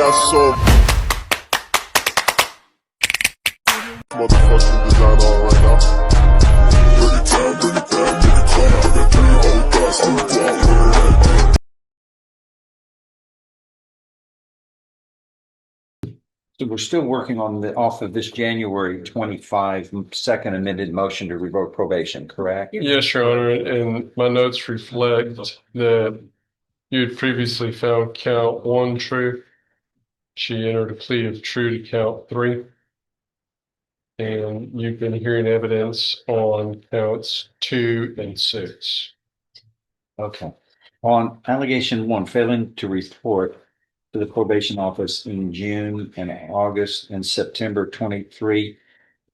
got so motherfucking design on right now. Bring it down, bring it down, bring it down. I got 3 old guys on the block. So we're still working on the off of this January 25 second amended motion to revoke probation, correct? Yes, Your Honor, and my notes reflect that you had previously found count 1 true. She entered a plea of true to count 3. And you've been hearing evidence on counts 2 and 6. Okay. On allegation 1, failing to report to the probation office in June and August and September 23,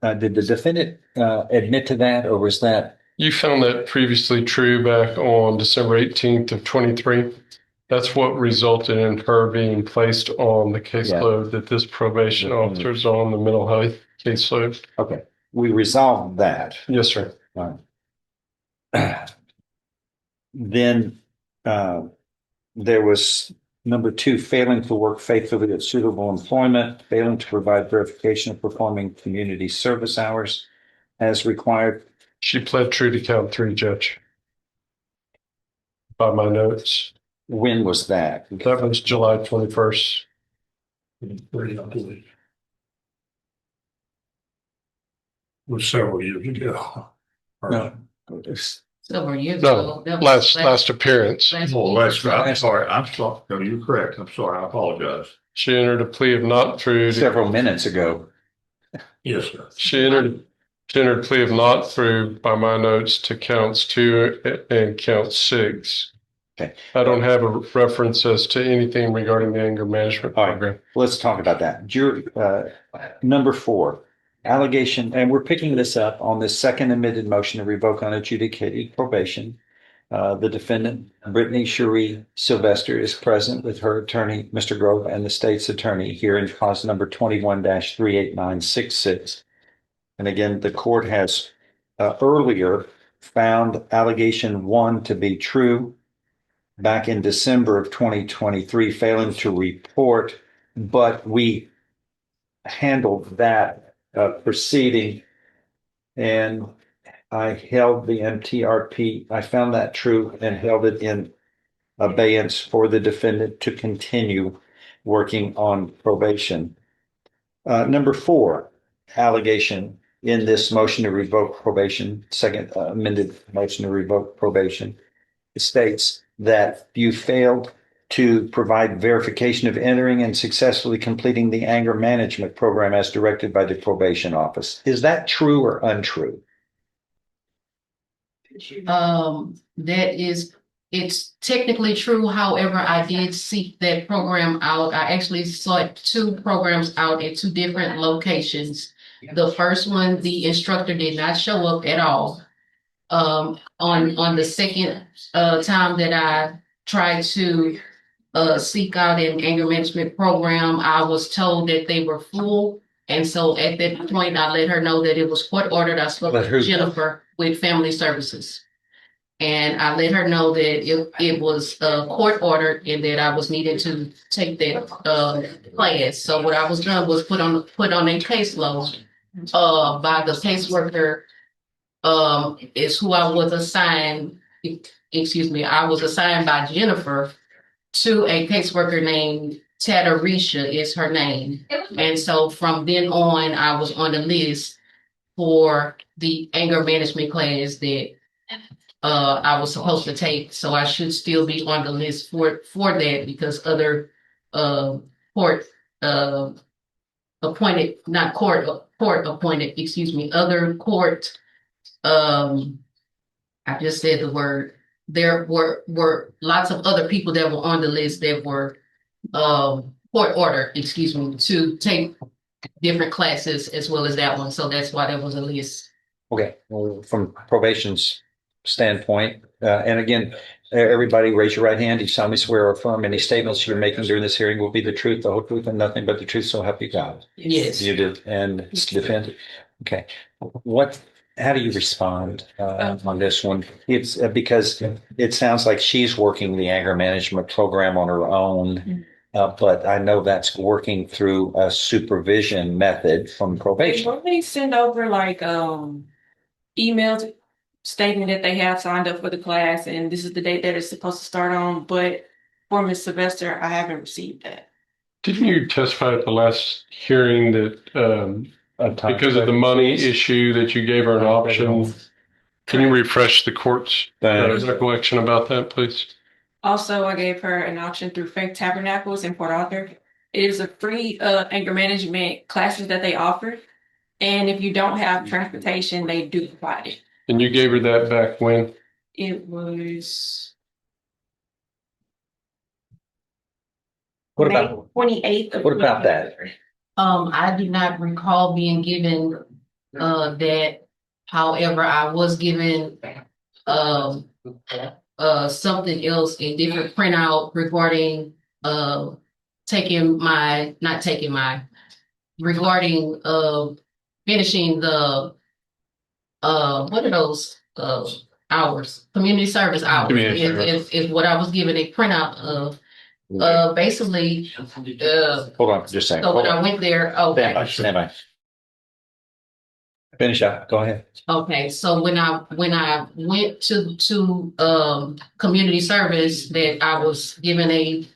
did the defendant admit to that, or was that? You found that previously true back on December 18th of 23. That's what resulted in her being placed on the caseload that this probation officer is on, the mental health caseload. Okay, we resolved that. Yes, sir. All right. Then there was number 2, failing to work faithfully at suitable employment, failing to provide verification of performing community service hours as required. She pled true to count 3, Judge. By my notes. When was that? That was July 21st. It was several years ago. No. Several years No, ago. last appearance. I'm sorry. I'm sorry. No, you're correct. I'm sorry. I apologize. She entered a plea of not true. Several minutes ago. Yes, sir. She entered a plea of not true by my notes to counts 2 and count 6. Okay. I don't have a reference as to anything regarding the anger management program. Let's talk about that. Number 4, allegation, and we're picking this up on the second amended motion to revoke unadjudicated probation. The defendant, Brittany Cherie Sylvester, is present with her attorney, Mr. Grove, and the state's attorney here in cause number 21-38966. And again, the court has earlier found allegation 1 to be true back in December of 2023, failing to report, but we handled that proceeding and I held the MTRP. I found that true and held it in abeyance for the defendant to continue working on probation. Number 4, allegation in this motion to revoke probation, second amended motion to revoke probation, states that you failed to provide verification of entering and successfully completing the anger management program as directed by the probation office. Is that true or untrue? It's technically true. However, I did seek that program out. I actually sought 2 programs out at 2 different locations. The first one, the instructor did not show up at all. On the second time that I tried to seek out an anger management program, I was told that they were full. And so at that point, I let her know that it was court ordered. I spoke with Jennifer with Family Services. And I let her know that it was court ordered and that I was needed to take that class. So what I was done was put on a caseload by the caseworker. Is who I was assigned. I was assigned by Jennifer to a caseworker named Tatarisha is her name. And so from then on, I was on the list for the anger management class that I was supposed to take. So I should still be on the list for that because other court appointed, other court I just said the word. There were lots of other people that were on the list that were court ordered, to take different classes as well as that one. So that's why there was a list. Okay, well, from probation's standpoint, and again, everybody raise your right hand. You solemnly swear or affirm any statements you're making during this hearing will be the truth, the whole truth, and nothing but the truth, so help you God. Yes. You did, and defend. Okay. How do you respond on this one? It's because it sounds like she's working the anger management program on her own. But I know that's working through a supervision method from They probation. normally send over like emails stating that they have signed up for the class and this is the date that it's supposed to start on, but for Ms. Sylvester, I haven't received that. Didn't you testify at the last hearing that because of the money issue that you gave her an option? Can you refresh the court's recollection about that, please? Also, I gave her an option through Faith Tabernacles in Port Arthur. It is a free anger management classes that they offer. And if you don't have transportation, they do provide it. And you gave her that back when? It was What May about 28th of what about that? 2023. I do not recall being given that. However, I was given something else, a different printout regarding regarding finishing the what are those hours? Community service hours Community service. is what I was given a printout of. Basically, Hold on, just a second. so when Hold I on. went there, Stand by, okay. stand by. Finish up. Go ahead. Okay, so when I went to community service, that I was given a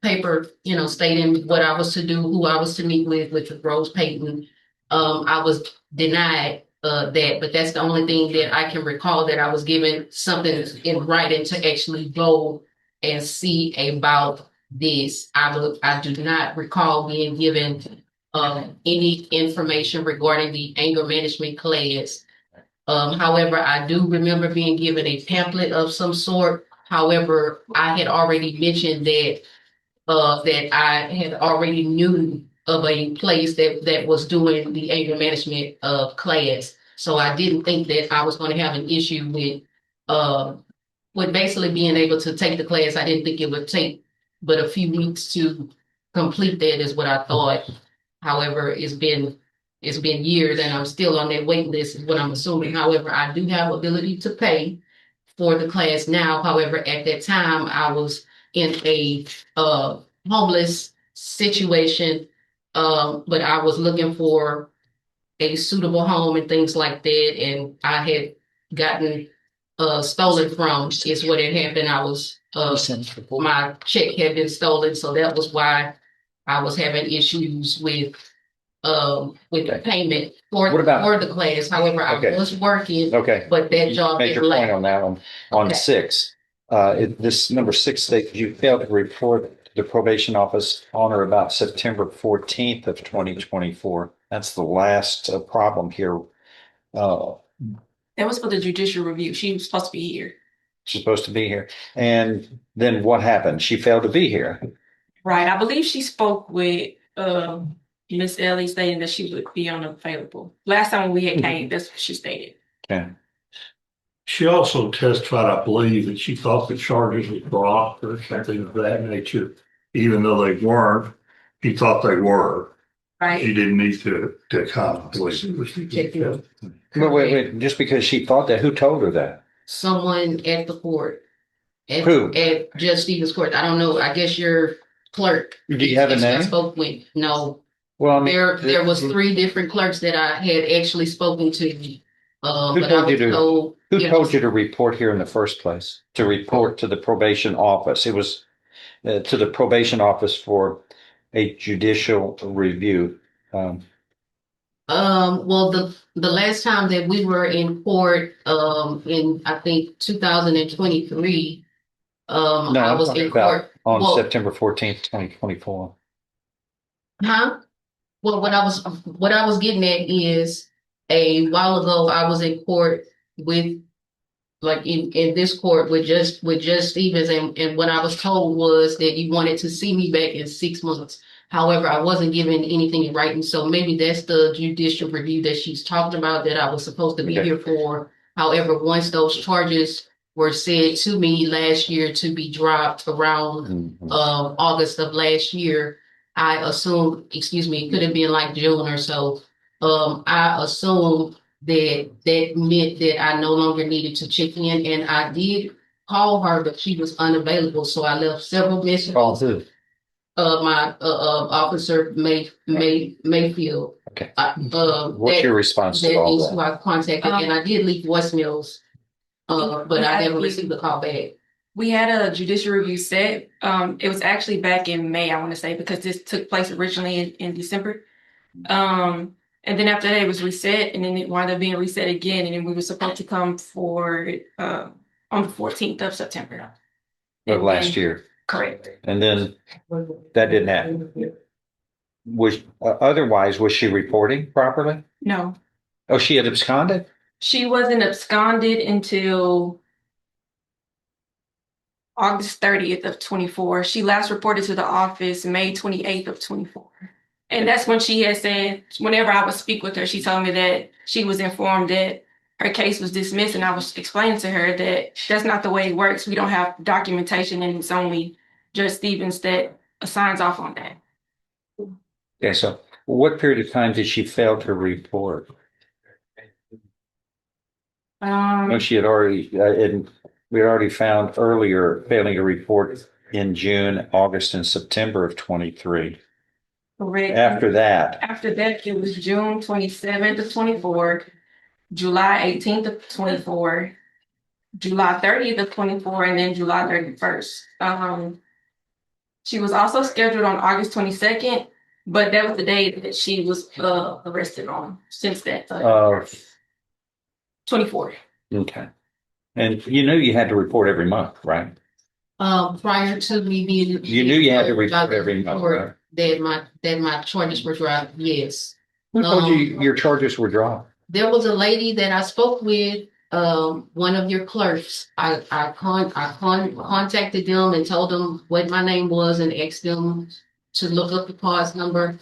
paper, stating what I was to do, who I was to meet with, which was Rose Payton. I was denied that, but that's the only thing that I can recall that I was given something in writing to actually go and see about this. I do not recall being given any information regarding the anger management class. However, I do remember being given a pamphlet of some sort. However, I had already mentioned that I had already knew of a place that was doing the anger management class. So I didn't think that I was going to have an issue with basically being able to take the class. I didn't think it would take but a few weeks to complete that is what I thought. However, it's been years and I'm still on that wait list is what I'm assuming. However, I do have ability to pay for the class now. However, at that time I was in a homeless situation. But I was looking for a suitable home and things like that. And I had gotten stolen from is what had happened. I was my check had been stolen, so that was why I was having issues with the payment for What about- for the class. However, Okay. I was working, Okay. but that job Make your didn't point last. on that one. On Okay. 6, this number 6 states you failed to report to the probation office on or about September 14th of 2024. That's the last problem here. That was for the judicial review. She was supposed to be here. She's supposed to be here. And then what happened? She failed to be here. Right. I believe she spoke with Miss Ellie stating that she would be unavailable. Last time we had came, that's what she stated. Okay. She also testified, I believe, that she thought the charges were dropped or something of that nature, even though they weren't. He thought they were. He Right. didn't need to come. I believe. Wait. Just because she thought that, who told her that? Someone at the court. Who? At Judge Stevens' court. I don't know. I guess your clerk. Do you have a I name? spoke with. No, Well, I mean, there was 3 different clerks that I had actually spoken to. Who But I told you was to- told. Who told you to report here in the first place? To report to the probation office? It was to the probation office for a judicial review. Well, the last time that we were in court, in I think 2023, No, I I'm was talking in about court. on Well, September 14th, 2024. Huh? Well, what I was getting at is a while ago I was in court with like in this court with just Stevens and what I was told was that you wanted to see me back in 6 months. However, I wasn't given anything in writing, so maybe that's the judicial review that she's talked about that I was supposed to be Okay. here for. However, once those charges were said to me last year to be dropped around Mhm. August of last year, I assumed, it could have been like June or so. I assumed that meant that I no longer needed to check in, and I did call her, but she was unavailable. So I left several messages. Call who? Officer Mayfield. Okay. that What's your response to all is who that? I contacted, and I did leave voicemails, but I never received a call back. We had a judicial review set. It was actually back in May, I want to say, because this took place originally in December. And then after that, it was reset, and then it wound up being reset again, and then we were supposed to come for on the 14th of September. Of last year. Correct. And then that didn't happen. Was otherwise, was she reporting properly? No, Oh, she had absconded? she wasn't absconded until August 30th of 24. She last reported to the office May 28th of 24. And that's when she had said, whenever I would speak with her, she told me that she was informed that her case was dismissed. And I was explaining to her that that's not the way it works. We don't have documentation, and it's only Judge Stevens that signs off on that. Okay, so what period of time did she fail to report? No, she had already, we had already found earlier failing to report in June, August, and September of 23. Correct. After that, It was June 27th of 24, July 18th of 24, July 30th of 24, and then July 31st. She was also scheduled on August 22nd, but that was the day that she was arrested on since that time. 24. okay. And you knew you had to report every month, right? Prior to me being. You knew you had to report every month, right? That my charges were dropped, yes. Who told you your charges were dropped? There was a lady that I spoke with, one of your clerks. I contacted them and told them what my name was and asked them to look up the cause number.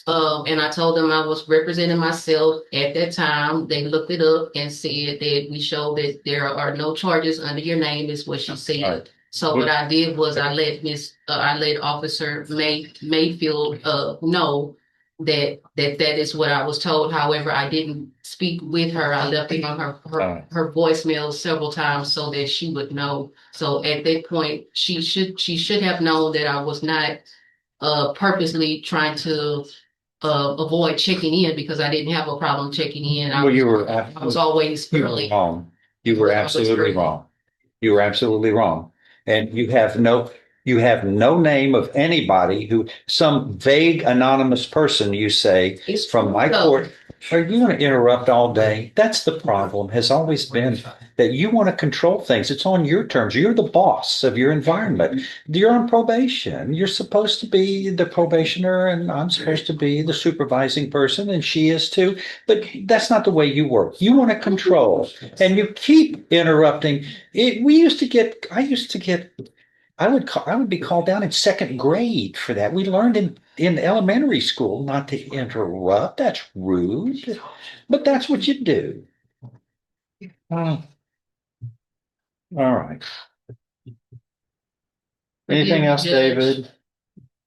And I told them I was representing myself at that time. They looked it up and said that we showed that there are no charges under your name, is what she said. Right. So what I did was I let Officer Mayfield know that is what I was told. However, I didn't speak with her. I left it on her voicemail several times so that she would know. So at that point, she should have known that I was not purposely trying to avoid checking in, because I didn't have a problem checking in. Well, I was always early. Wrong. You were absolutely wrong. You were absolutely wrong. And you have no name of anybody some vague anonymous person, you say, It's from my so- court. Are you going to interrupt all day? That's the problem, has always been that you want to control things. It's on your terms. You're the boss of your environment. You're on probation. You're supposed to be the probationer, and I'm supposed to be the supervising person, and she is too. But that's not the way you work. You want to control, and you keep interrupting. I would be called down in second grade for that. We learned in elementary school not to interrupt. That's rude, but that's what you do. All right. Anything else, David?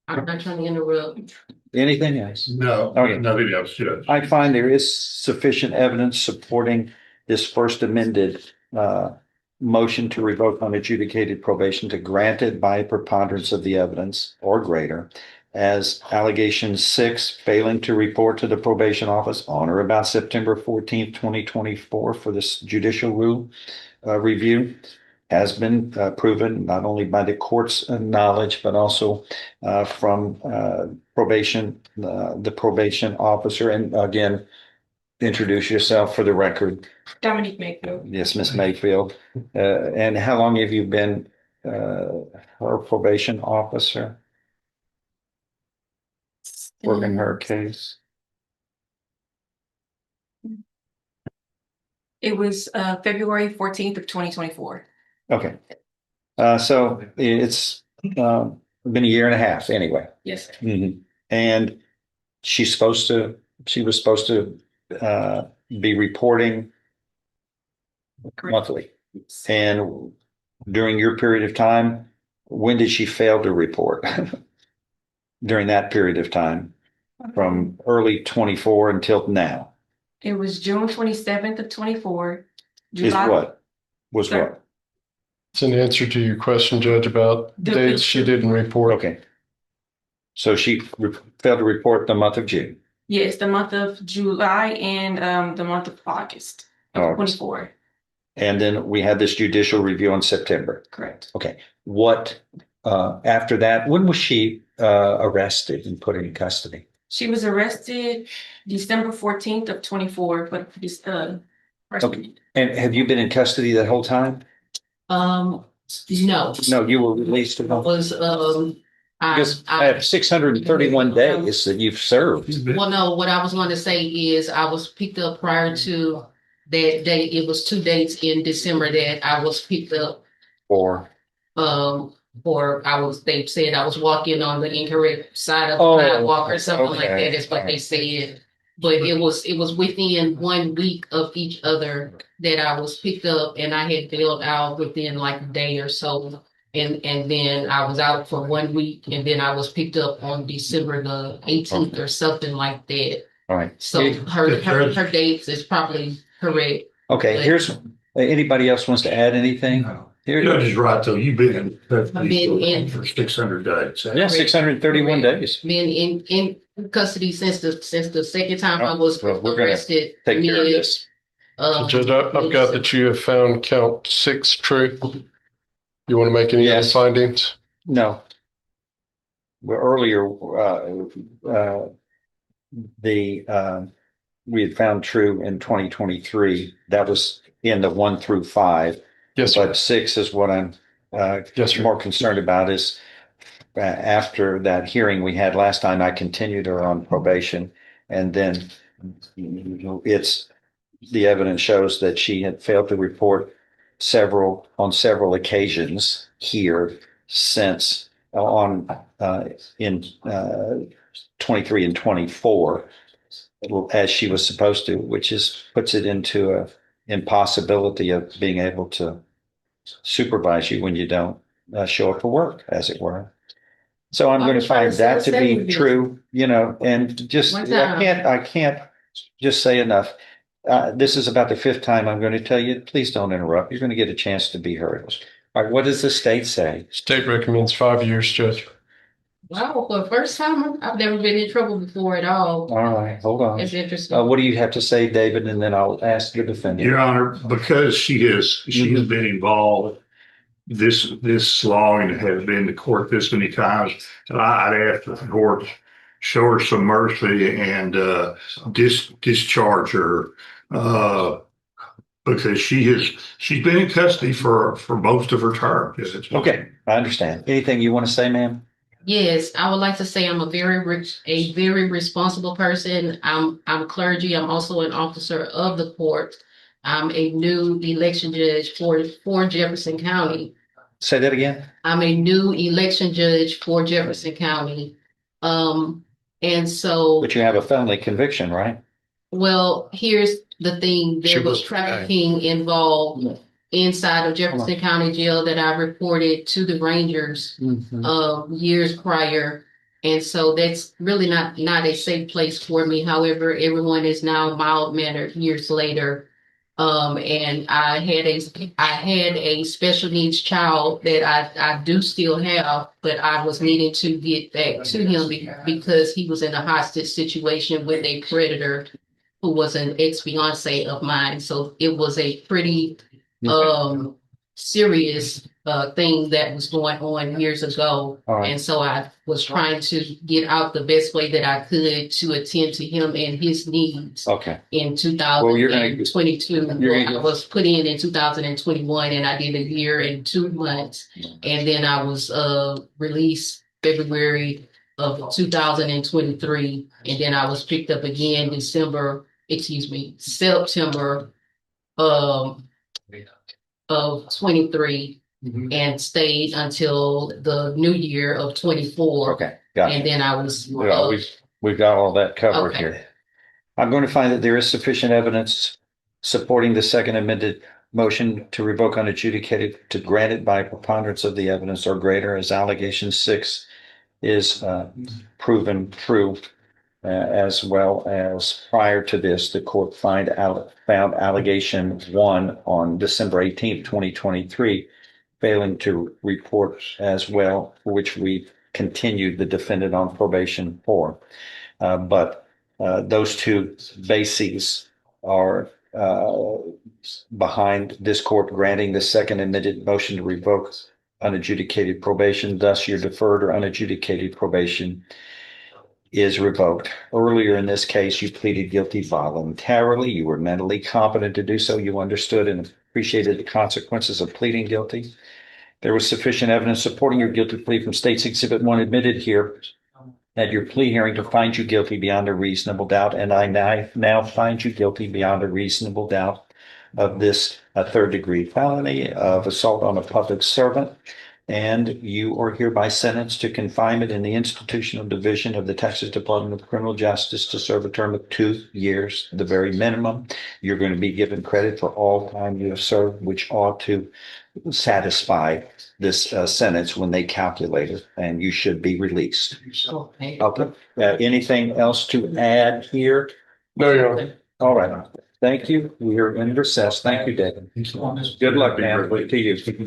I'm not trying to interrupt. Anything else? No, Okay. nothing else, Judge. I find there is sufficient evidence supporting this first amended motion to revoke unadjudicated probation to grant it by a preponderance of the evidence or greater, as allegation 6, failing to report to the probation office on or about September 14th, 2024 for this judicial review, has been proven not only by the court's knowledge, but also from probation, the probation officer. And again, introduce yourself for the record. Dominique Mayfield. Yes, Miss Mayfield. And how long have you been her probation officer working her case? It was February 14th of 2024. Okay. So it's been a year and a half anyway. Yes. Mhm. And she was supposed to be reporting Correct. monthly. And during your period of time, when did she fail to report? During that period of time, from early 24 until now, It was June 27th of 24. is what? Was what? It's an answer to your question, Judge, about dates she didn't report. Okay. So she failed to report the month of June. Yes, the month of July and the month of August of August. 24. And then we had this judicial review in September. Correct. Okay. What, after that, when was she arrested and put in custody? She was arrested December 14th of 24 for this first Okay. And have you been in custody that whole time? No, No, you were released. I was, Because I have 631 days that you've served. well, no, what I was going to say is I was picked up prior to that date. It was 2 dates in December that I was picked up. For They said I was walking on the incorrect side of Oh, the sidewalk or something like okay. that is what they said. But it was within 1 week of each other that I was picked up, and I had bailed out within like a day or so. And then I was out for 1 week, and then I was picked up on December the 18th or something like that. all right. So her dates is probably correct. Okay, here's, anybody else wants to add anything? Here, Judge is right, though. You've been in been in- for 600 days. yeah, 631 days. Been in custody since the second time I was Well, we're gonna arrested. Take care of this. Judge, I've got that you have found count 6 true. You want to make any other Yes. findings? No. Well, earlier, we had found true in 2023. That was in the 1 through 5. Yes, sir. But 6 is what I'm Yes, sir. more concerned about is after that hearing we had last time, I continued her on probation. And then the evidence shows that she had failed to report on several occasions here since in 23 and 24 as she was supposed to, which puts it into a impossibility of being able to supervise you when you don't show up for work, as it were. So I'm going to find that to be true, and just, I can't just say enough. This is about the 5th time I'm going to tell you, please don't interrupt. You're going to get a chance to be heard. All right, what does the state say? State recommends 5 years, Judge. Wow, for the first time, I've never been in trouble before at all. All right, hold on. It's interesting. What do you have to say, David? And then I'll ask the defendant. Your Honor, because she has been involved this long and has been to court this many times, and I'd ask the court show her some mercy and discharge her because she's been in custody for most of her term. Okay, I understand. Anything you want to say, ma'am? Yes, I would like to say I'm a very responsible person. I'm clergy. I'm also an officer of the court. I'm a new election judge for Jefferson County. Say that again. I'm a new election judge for Jefferson County. And so, But you have a felony conviction, right? well, here's the thing, there was trafficking involved inside of Jefferson County Jail that I reported to the Rangers years prior. And so that's really not a safe place for me. However, everyone is now mild-mannered years later. And I had a special needs child that I do still have, but I was needing to get back to him because he was in a hostage situation with a predator who was an ex-fiance of mine. So it was a pretty serious thing that was going on years ago. Right. And so I was trying to get out the best way that I could to attend to him and his needs. Okay. In 2022, I was put in 2021, and I did a year and 2 months. And then I was released February of 2023. And then I was picked up again September of 23 and stayed until the new year of 24. Okay, got it. And then I was We've got all that covered Okay. here. I'm going to find that there is sufficient evidence supporting the second amended motion to revoke unadjudicated to grant it by preponderance of the evidence or greater as allegation 6 is proven true, as well as prior to this, the court found allegation 1 on December 18th, 2023, failing to report as well, for which we continued the defendant on probation for. But those two bases are behind this court granting the second admitted motion to revoke unadjudicated probation. Thus, your deferred or unadjudicated probation is revoked. Earlier in this case, you pleaded guilty voluntarily. You were mentally competent to do so. You understood and appreciated the consequences of pleading guilty. There was sufficient evidence supporting your guilty plea from State's Exhibit 1 admitted here at your plea hearing to find you guilty beyond a reasonable doubt. And I now find you guilty beyond a reasonable doubt of this third-degree felony of assault on a public servant. And you are hereby sentenced to confinement in the institutional division of the Texas Department of Criminal Justice to serve a term of 2 years, the very minimum. You're going to be given credit for all time you have served, which ought to satisfy this sentence when they calculate it, and you should be released. Okay. Okay. Anything else to add here? No, Your Honor. All right. Thank you. We are in recess. Thank you, David. Good luck, man. To you.